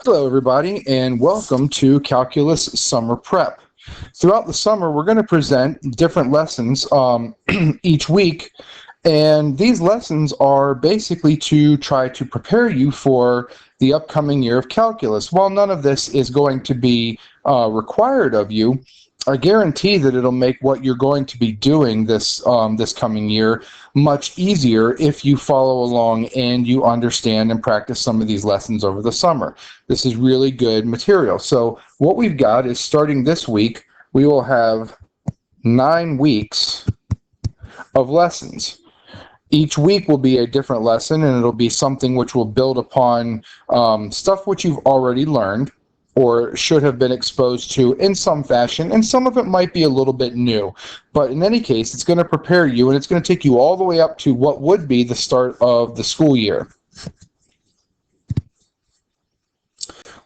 Hello, everybody, and welcome to Calculus Summer Prep. Throughout the summer, we're going to present different lessons each week, and these lessons are basically to try to prepare you for the upcoming year of calculus. While none of this is going to be required of you, I guarantee that it'll make what you're going to be doing this coming year much easier if you follow along and you understand and practice some of these lessons over the summer. This is really good material. So what we've got is, starting this week, we will have 9 weeks of lessons. Each week will be a different lesson, and it'll be something which will build upon stuff which you've already learned or should have been exposed to in some fashion, and some of it might be a little bit new. But in any case, it's going to prepare you, and it's going to take you all the way up to what would be the start of the school year.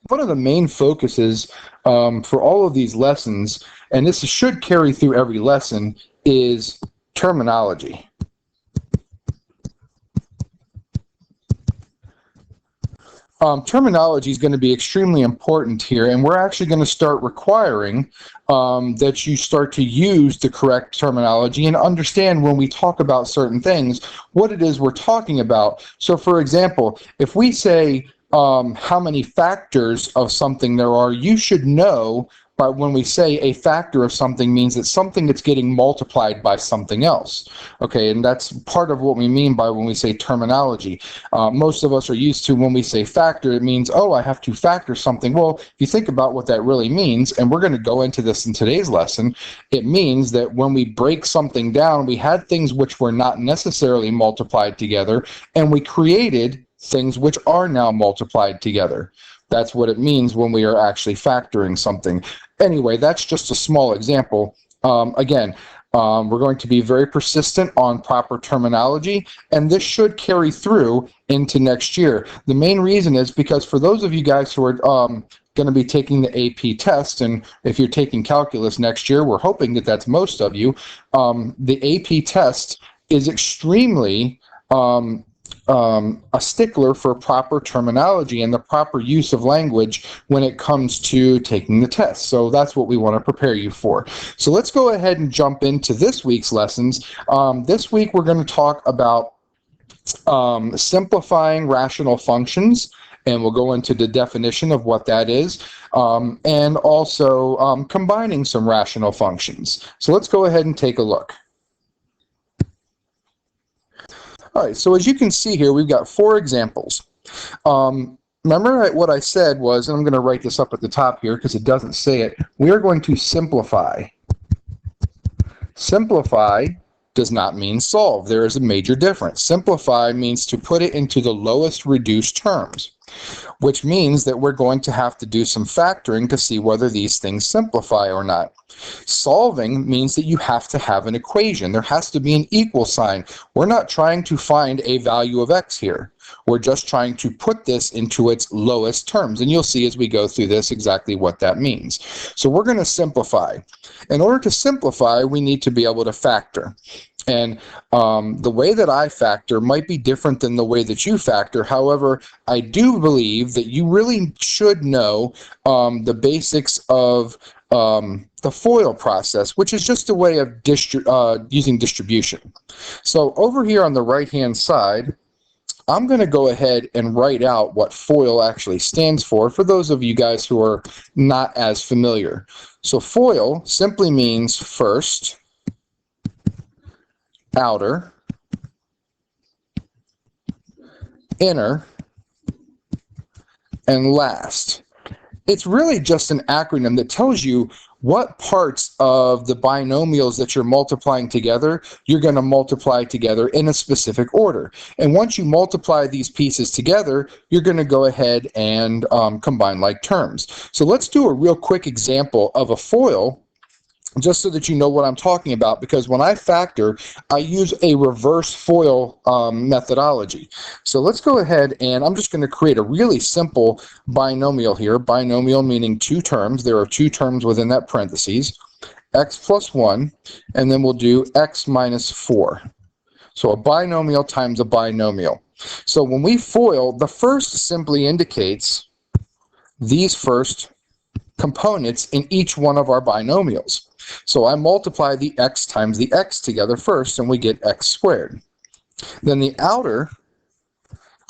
One of the main focuses for all of these lessons, and this should carry through every lesson, is terminology. Terminology is going to be extremely important here, and we're actually going to start requiring that you start to use the correct terminology and understand, when we talk about certain things, what it is we're talking about. So, for example, if we say how many factors of something there are, you should know. But when we say a factor of something, means that something that's getting multiplied by something else. Okay, and that's part of what we mean by when we say terminology. Most of us are used to, when we say factor, it means, oh, I have to factor something. Well, if you think about what that really means, and we're going to go into this in today's lesson, it means that when we break something down, we had things which were not necessarily multiplied together, and we created things which are now multiplied together. That's what it means when we are actually factoring something. Anyway, that's just a small example. Again, we're going to be very persistent on proper terminology, and this should carry through into next year. The main reason is because for those of you guys who are going to be taking the AP test, and if you're taking calculus next year, we're hoping that that's most of you, the AP test is extremely a stickler for proper terminology and the proper use of language when it comes to taking the test. So that's what we want to prepare you for. So let's go ahead and jump into this week's lessons. This week we're going to talk about simplifying rational functions, and we'll go into the definition of what that is, and also combining some rational functions. So let's go ahead and take a look. All right, so as you can see here, we've got 4 examples. Remember what I said was, and I'm going to write this up at the top here because it doesn't say it, we are going to simplify. Simplify does not mean solve. There is a major difference. Simplify means to put it into the lowest reduced terms, which means that we're going to have to do some factoring to see whether these things simplify or not. Solving means that you have to have an equation. There has to be an equal sign. We're not trying to find a value of x here. We're just trying to put this into its lowest terms, and you'll see as we go through this exactly what that means. So we're going to simplify. In order to simplify, we need to be able to factor. And the way that I factor might be different than the way that you factor. However, I do believe that you really should know the basics of the FOIL process, which is just a way of using distribution. So over here on the right-hand side, I'm going to go ahead and write out what FOIL actually stands for those of you guys who are not as familiar. So FOIL simply means first, outer, inner, and last. It's really just an acronym that tells you what parts of the binomials that you're multiplying together, you're going to multiply together in a specific order. And once you multiply these pieces together, you're going to go ahead and combine like terms. So let's do a real quick example of a FOIL, just so that you know what I'm talking about, because when I factor, I use a reverse FOIL methodology. So let's go ahead, and I'm just going to create a really simple binomial here. Binomial meaning 2 terms. There are 2 terms within that parentheses. X plus 1, and then we'll do x minus 4. So a binomial times a binomial. So when we FOIL, the first simply indicates these first components in each one of our binomials. So I multiply the x times the x together first, and we get x squared. Then the outer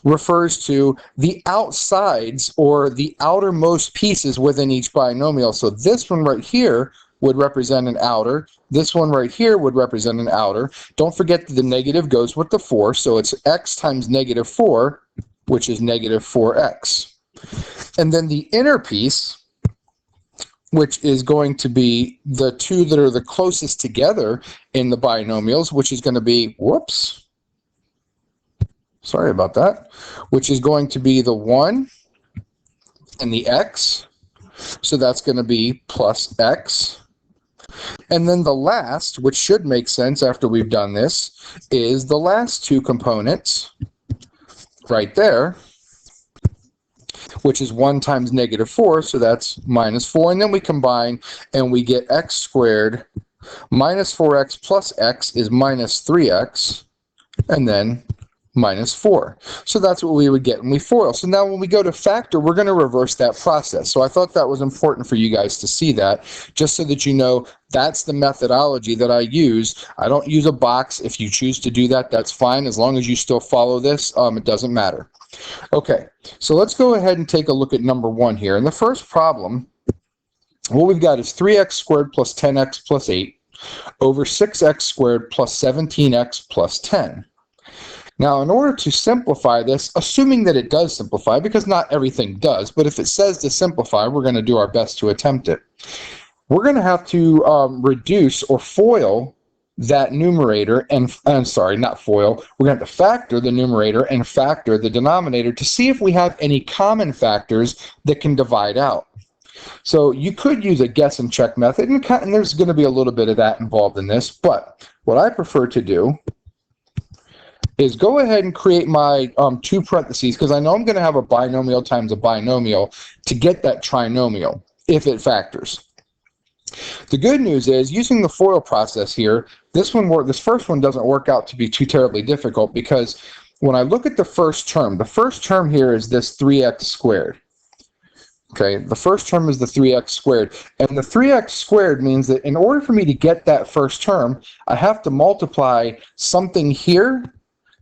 refers to the outsides or the outermost pieces within each binomial. So this one right here would represent an outer. This one right here would represent an outer. Don't forget that the negative goes with the 4, so it's x times negative 4, which is negative 4x. And then the inner piece, which is going to be the two that are the closest together in the binomials, which is going to be, whoops, sorry about that, which is going to be the 1 and the x. So that's going to be plus x. And then the last, which should make sense after we've done this, is the last two components right there, which is 1 times negative 4, so that's minus 4. And then we combine and we get x squared minus 4x plus x is minus 3x, and then minus 4. So that's what we would get when we FOIL. So now when we go to factor, we're going to reverse that process. So I thought that was important for you guys to see that, just so that you know that's the methodology that I use. I don't use a box. If you choose to do that, that's fine. As long as you still follow this, it doesn't matter. Okay, so let's go ahead and take a look at number 1 here. In the first problem, what we've got is 3x squared plus 10x plus 8 over 6x squared plus 17x plus 10. Now, in order to simplify this, assuming that it does simplify, because not everything does, but if it says to simplify, we're going to do our best to attempt it. We're going to have to reduce or FOIL that numerator, and I'm sorry, not FOIL. We're going to have to factor the numerator and factor the denominator to see if we have any common factors that can divide out. So you could use a guess and check method, and there's going to be a little bit of that involved in this, but what I prefer to do is go ahead and create my 2 parentheses, because I know I'm going to have a binomial times a binomial to get that trinomial if it factors. The good news is, using the FOIL process here, this first one doesn't work out to be too terribly difficult, because when I look at the first term here is this 3x squared. Okay, the first term is the 3x squared, and the 3x squared means that in order for me to get that first term, I have to multiply something here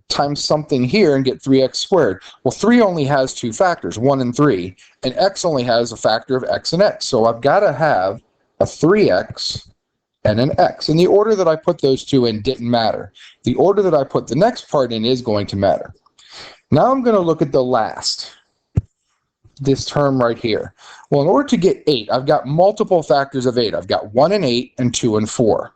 times something here and get 3x squared. Well, 3 only has 2 factors, 1 and 3, and x only has a factor of x and x. So I've got to have a 3x and an x. And the order that I put those two in didn't matter. The order that I put the next part in is going to matter. Now I'm going to look at the last, this term right here. Well, in order to get 8, I've got multiple factors of 8. I've got 1 and 8 and 2 and 4.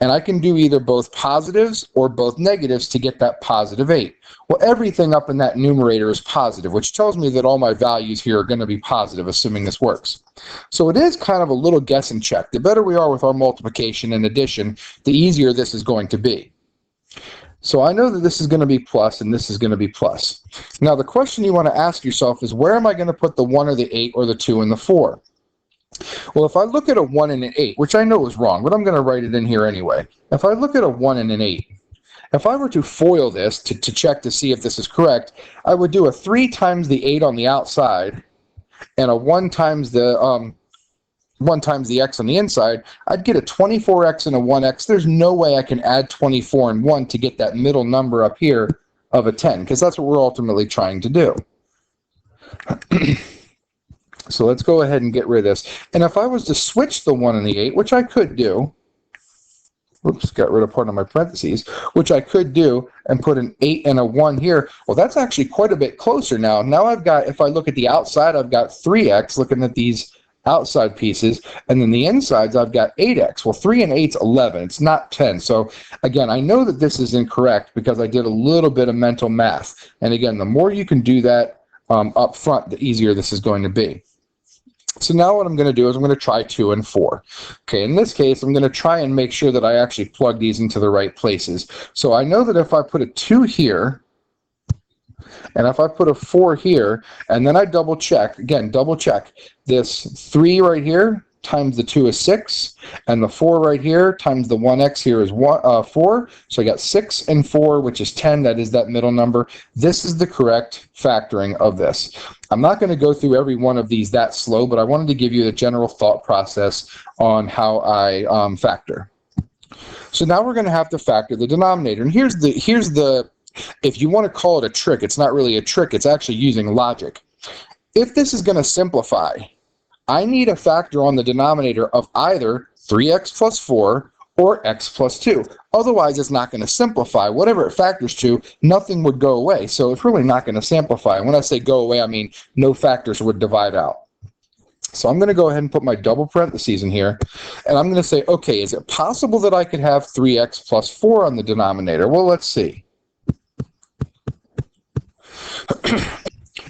And I can do either both positives or both negatives to get that positive 8. Well, everything up in that numerator is positive, which tells me that all my values here are going to be positive, assuming this works. So it is kind of a little guess and check. The better we are with our multiplication and addition, the easier this is going to be. So I know that this is going to be plus and this is going to be plus. Now the question you want to ask yourself is, where am I going to put the 1 or the 8 or the 2 and the 4? Well, if I look at a 1 and an 8, which I know is wrong, but I'm going to write it in here anyway. If I look at a 1 and an 8, if I were to FOIL this to check to see if this is correct, I would do a 3 times the 8 on the outside and a 1 times the x on the inside. I'd get a 24x and a 1x. There's no way I can add 24 and 1 to get that middle number up here of a 10, because that's what we're ultimately trying to do. So let's go ahead and get rid of this. And if I was to switch the 1 and the 8, which I could do, oops, got rid of part of my parentheses, which I could do and put an 8 and a 1 here, well, that's actually quite a bit closer now. Now I've got, if I look at the outside, I've got 3x looking at these outside pieces, and then the insides I've got 8x. Well, 3 and 8's 11. It's not 10. So again, I know that this is incorrect because I did a little bit of mental math. And again, the more you can do that up front, the easier this is going to be. So now what I'm going to do is I'm going to try 2 and 4. Okay, in this case, I'm going to try and make sure that I actually plug these into the right places. So I know that if I put a 2 here, and if I put a 4 here, and then I double check, again, double check, this 3 right here times the 2 is 6, and the 4 right here times the 1x here is 4. So I got 6 and 4, which is 10. That is that middle number. This is the correct factoring of this. I'm not going to go through every one of these that slow, but I wanted to give you the general thought process on how I factor. So now we're going to have to factor the denominator. And here's the if you want to call it a trick, it's not really a trick. It's actually using logic. If this is going to simplify, I need a factor on the denominator of either 3x plus 4 or x plus 2. Otherwise, it's not going to simplify. Whatever it factors to, nothing would go away. So it's really not going to simplify. When I say go away, I mean no factors would divide out. So I'm going to go ahead and put my double parentheses in here, and I'm going to say, okay, is it possible that I could have 3x plus 4 on the denominator? Well, let's see.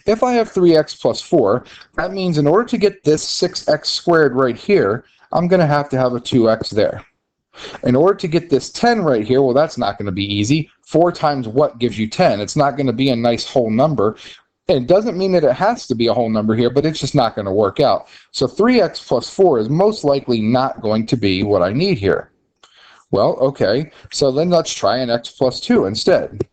If I have 3x plus 4, that means in order to get this 6x squared right here, I'm going to have a 2x there. In order to get this 10 right here, well, that's not going to be easy. 4 times what gives you 10? It's not going to be a nice whole number. It doesn't mean that it has to be a whole number here, but it's just not going to work out. So 3x plus 4 is most likely not going to be what I need here. Well, okay, so then let's try an x plus 2 instead.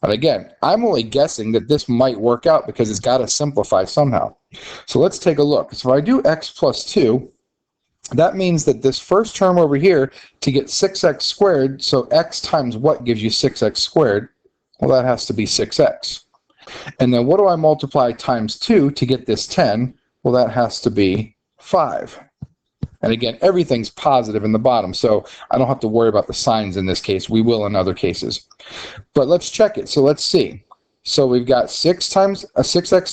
And again, I'm only guessing that this might work out because it's got to simplify somehow. So let's take a look. So if I do x plus 2, that means that this first term over here, to get 6x squared, so x times what gives you 6x squared? Well, that has to be 6x. And then what do I multiply times 2 to get this 10? Well, that has to be 5. And again, everything's positive in the bottom, so I don't have to worry about the signs in this case. We will in other cases. But let's check it. So let's see. So we've got 6x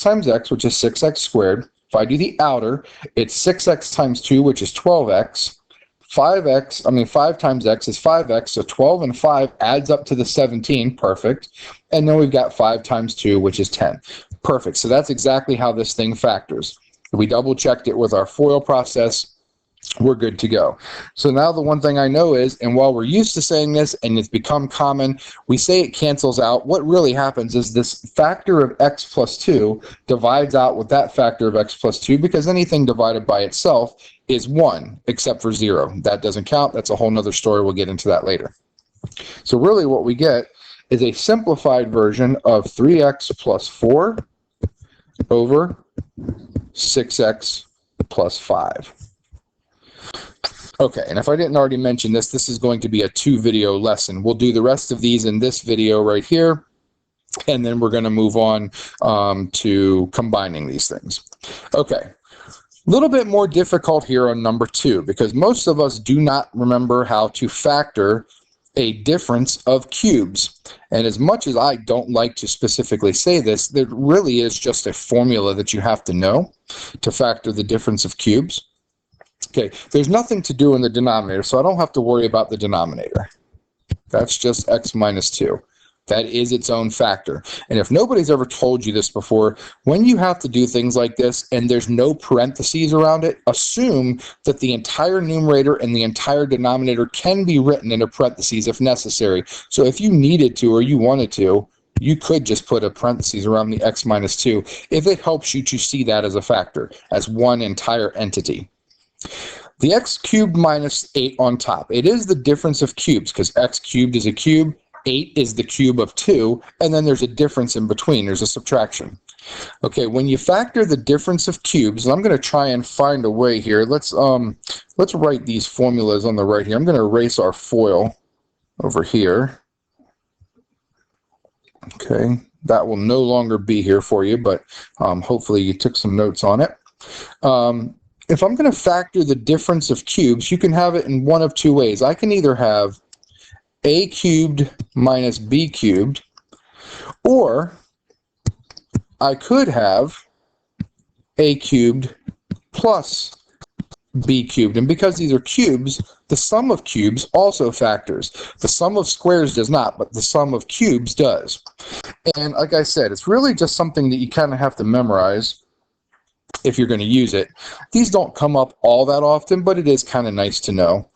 times x, which is 6x squared. If I do the outer, it's 6x times 2, which is 12x. 5 times x is 5x, so 12 and 5 adds up to the 17. Perfect. And then we've got 5 times 2, which is 10. Perfect. So that's exactly how this thing factors. We double-checked it with our FOIL process. We're good to go. So now the one thing I know is, and while we're used to saying this and it's become common, we say it cancels out. What really happens is this factor of x plus 2 divides out with that factor of x plus 2 because anything divided by itself is 1 except for 0. That doesn't count. That's a whole nother story. We'll get into that later. So really what we get is a simplified version of 3x plus 4 over 6x plus 5. Okay, and if I didn't already mention this, this is going to be a 2-video lesson. We'll do the rest of these in this video right here, and then we're going to move on to combining these things. Okay, a little bit more difficult here on number 2, because most of us do not remember how to factor a difference of cubes. And as much as I don't like to specifically say this, there really is just a formula that you have to know to factor the difference of cubes. Okay, there's nothing to do in the denominator, so I don't have to worry about the denominator. That's just x minus 2. That is its own factor. And if nobody's ever told you this before, when you have to do things like this and there's no parentheses around it, assume that the entire numerator and the entire denominator can be written into parentheses if necessary. So if you needed to or you wanted to, you could just put a parentheses around the x minus 2 if it helps you to see that as a factor, as one entire entity. The x cubed minus 8 on top. It is the difference of cubes because x cubed is a cube, 8 is the cube of 2, and then there's a difference in between. There's a subtraction. Okay, when you factor the difference of cubes, and I'm going to try and find a way here. Let's write these formulas on the right here. I'm going to erase our FOIL over here. Okay, that will no longer be here for you, but hopefully you took some notes on it. If I'm going to factor the difference of cubes, you can have it in one of two ways. I can either have a cubed minus b cubed, or I could have a cubed plus b cubed. And because these are cubes, the sum of cubes also factors. The sum of squares does not, but the sum of cubes does. And like I said, it's really just something that you kind of have to memorize if you're going to use it. These don't come up all that often, but it is kind of nice to know.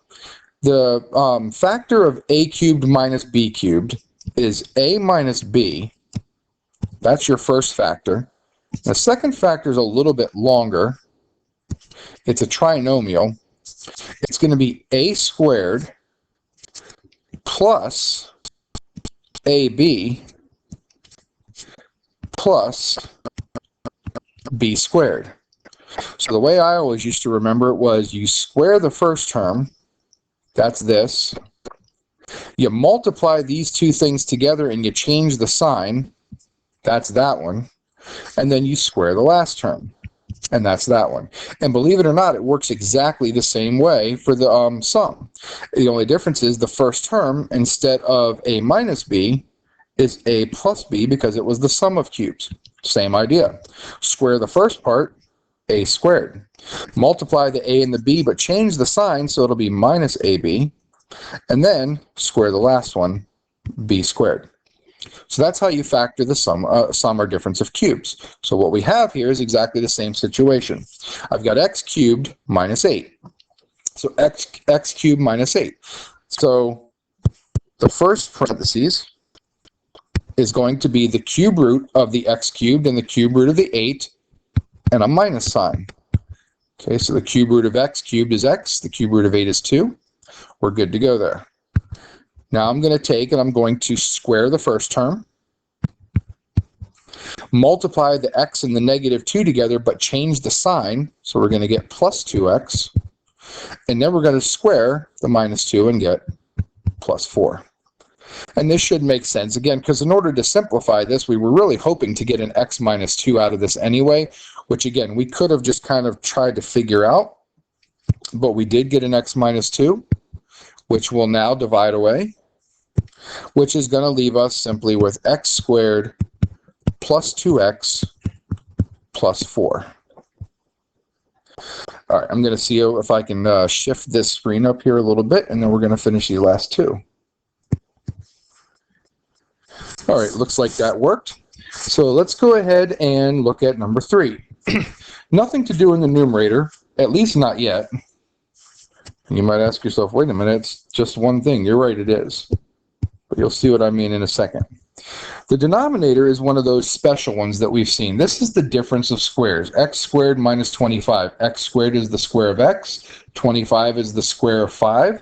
The factor of a cubed minus b cubed is a minus b. That's your first factor. The second factor is a little bit longer. It's a trinomial. It's going to be a squared plus ab plus b squared. So the way I always used to remember it was you square the first term, that's this. You multiply these two things together and you change the sign, that's that one. And then you square the last term, and that's that one. And believe it or not, it works exactly the same way for the sum. The only difference is the first term, instead of a minus b, is a plus b because it was the sum of cubes. Same idea. Square the first part, a squared. Multiply the a and the b, but change the sign so it'll be minus ab. And then square the last one, b squared. So that's how you factor the sum or difference of cubes. So what we have here is exactly the same situation. I've got x cubed minus 8. So x cubed minus 8. So the first parentheses is going to be the cube root of the x cubed and the cube root of the 8 and a minus sign. Okay, so the cube root of x cubed is x, the cube root of 8 is 2. We're good to go there. Now I'm going to take and I'm going to square the first term, multiply the x and the negative 2 together, but change the sign, so we're going to get plus 2x, and then we're going to square the minus 2 and get plus 4. And this should make sense, again, because in order to simplify this, we were really hoping to get an x minus 2 out of this anyway, which again, we could have just kind of tried to figure out, but we did get an x minus 2, which will now divide away, which is going to leave us simply with x squared plus 2x plus 4. All right, I'm going to see if I can shift this screen up here a little bit, and then we're going to finish the last two. All right, looks like that worked. So let's go ahead and look at number 3. Nothing to do in the numerator, at least not yet. You might ask yourself, wait a minute, it's just one thing. You're right, it is. But you'll see what I mean in a second. The denominator is one of those special ones that we've seen. This is the difference of squares. X squared minus 25. X squared is the square of x. 25 is the square of 5.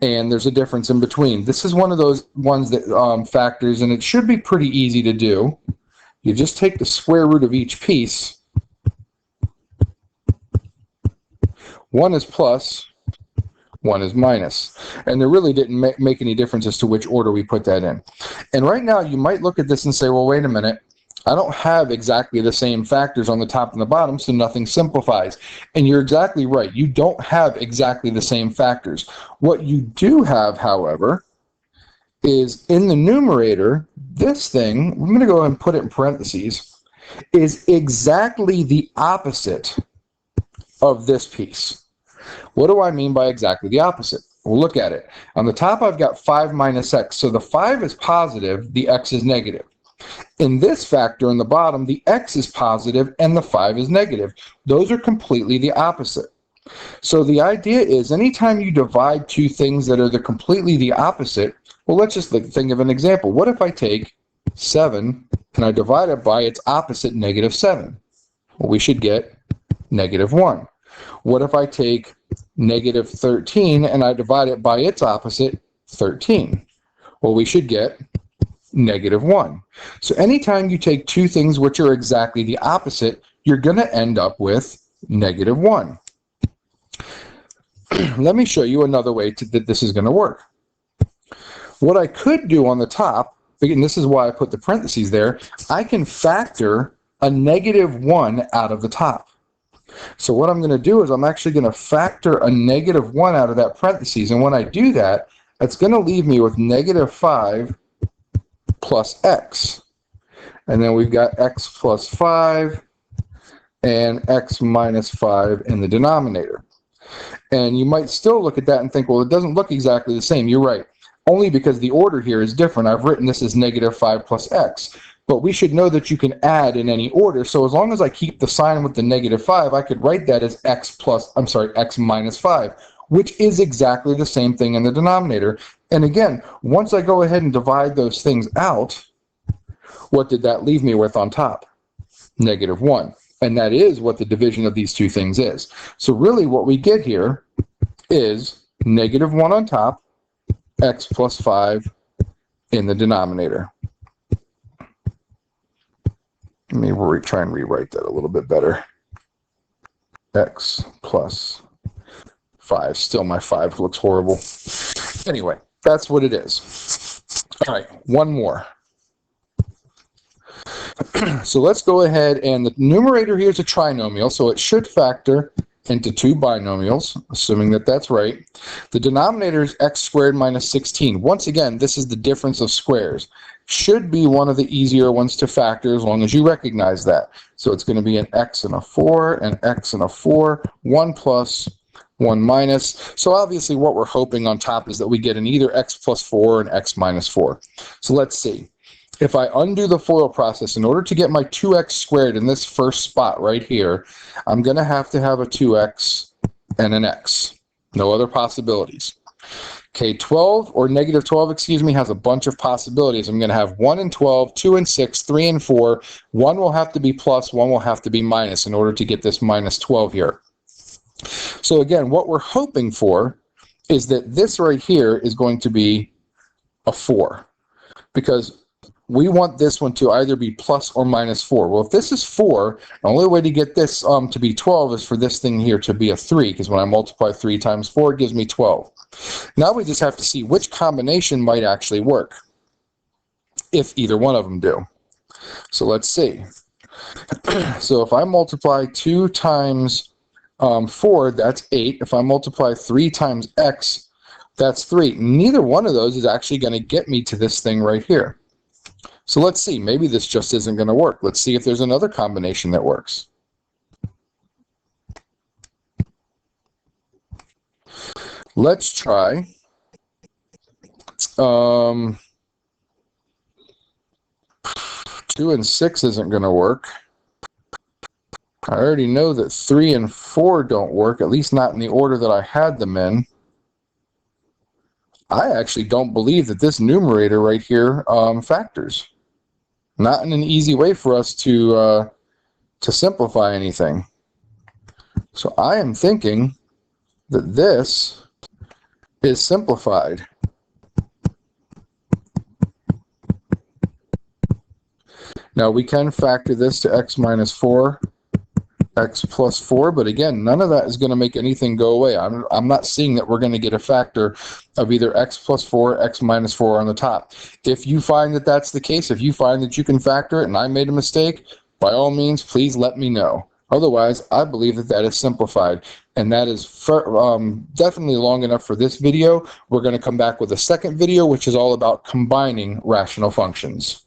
And there's a difference in between. This is one of those ones that factors, and it should be pretty easy to do. You just take the square root of each piece. One is plus, one is minus. And there really didn't make any difference as to which order we put that in. And right now you might look at this and say, well, wait a minute. I don't have exactly the same factors on the top and the bottom, so nothing simplifies. And you're exactly right. You don't have exactly the same factors. What you do have, however, is in the numerator, this thing, I'm going to go ahead and put it in parentheses, is exactly the opposite of this piece. What do I mean by exactly the opposite? We'll look at it. On the top, I've got 5 minus x. So the 5 is positive, the x is negative. In this factor in the bottom, the x is positive and the 5 is negative. Those are completely the opposite. So the idea is anytime you divide two things that are completely the opposite, well, let's just think of an example. What if I take 7 and I divide it by its opposite, negative 7? Well, we should get negative 1. What if I take negative 13 and I divide it by its opposite, 13? Well, we should get negative 1. So anytime you take two things which are exactly the opposite, you're going to end up with negative 1. Let me show you another way that this is going to work. What I could do on the top, and this is why I put the parentheses there, I can factor a negative 1 out of the top. So what I'm going to do is I'm actually going to factor a negative 1 out of that parentheses. And when I do that, that's going to leave me with negative 5 plus x. And then we've got x plus 5 and x minus 5 in the denominator. And you might still look at that and think, well, it doesn't look exactly the same. You're right. Only because the order here is different. I've written this as negative 5 plus x. But we should know that you can add in any order. So as long as I keep the sign with the negative 5, I could write that as x minus 5, which is exactly the same thing in the denominator. And again, once I go ahead and divide those things out, what did that leave me with on top? Negative 1. And that is what the division of these two things is. So really what we get here is -1 on top, x plus 5 in the denominator. Let me try and rewrite that a little bit better. X plus 5. Still, my 5 looks horrible. Anyway, that's what it is. All right, one more. So let's go ahead, and the numerator here is a trinomial, so it should factor into two binomials, assuming that that's right. The denominator is x squared minus 16. Once again, this is the difference of squares. Should be one of the easier ones to factor as long as you recognize that. So it's going to be an x and a 4, an x and a 4, 1 plus, 1 minus. So obviously what we're hoping on top is that we get an either x plus 4 or an x minus 4. So let's see. If I undo the FOIL process, in order to get my 2x squared in this first spot right here, I'm going to have a 2x and an x. No other possibilities. Okay, 12 or negative 12, excuse me, has a bunch of possibilities. I'm going to have 1 and 12, 2 and 6, 3 and 4. One will have to be plus, one will have to be minus in order to get this minus 12 here. So again, what we're hoping for is that this right here is going to be a 4, because we want this one to either be plus or minus 4. Well, if this is 4, the only way to get this to be 12 is for this thing here to be a 3, because when I multiply 3 times 4, it gives me 12. Now we just have to see which combination might actually work, if either one of them do. So let's see. So if I multiply 2 times 4, that's 8. If I multiply 3 times x, that's 3. Neither one of those is actually going to get me to this thing right here. So let's see, maybe this just isn't going to work. Let's see if there's another combination that works. Let's try 2 and 6 isn't going to work. I already know that 3 and 4 don't work, at least not in the order that I had them in. I actually don't believe that this numerator right here factors. Not in an easy way for us to simplify anything. So I am thinking that this is simplified. Now we can factor this to x minus 4, x plus 4, but again, none of that is going to make anything go away. I'm not seeing that we're going to get a factor of either x plus 4, x minus 4 on the top. If you find that that's the case, if you find that you can factor it and I made a mistake, by all means, please let me know. Otherwise, I believe that that is simplified, and that is definitely long enough for this video. We're going to come back with a second video, which is all about combining rational functions.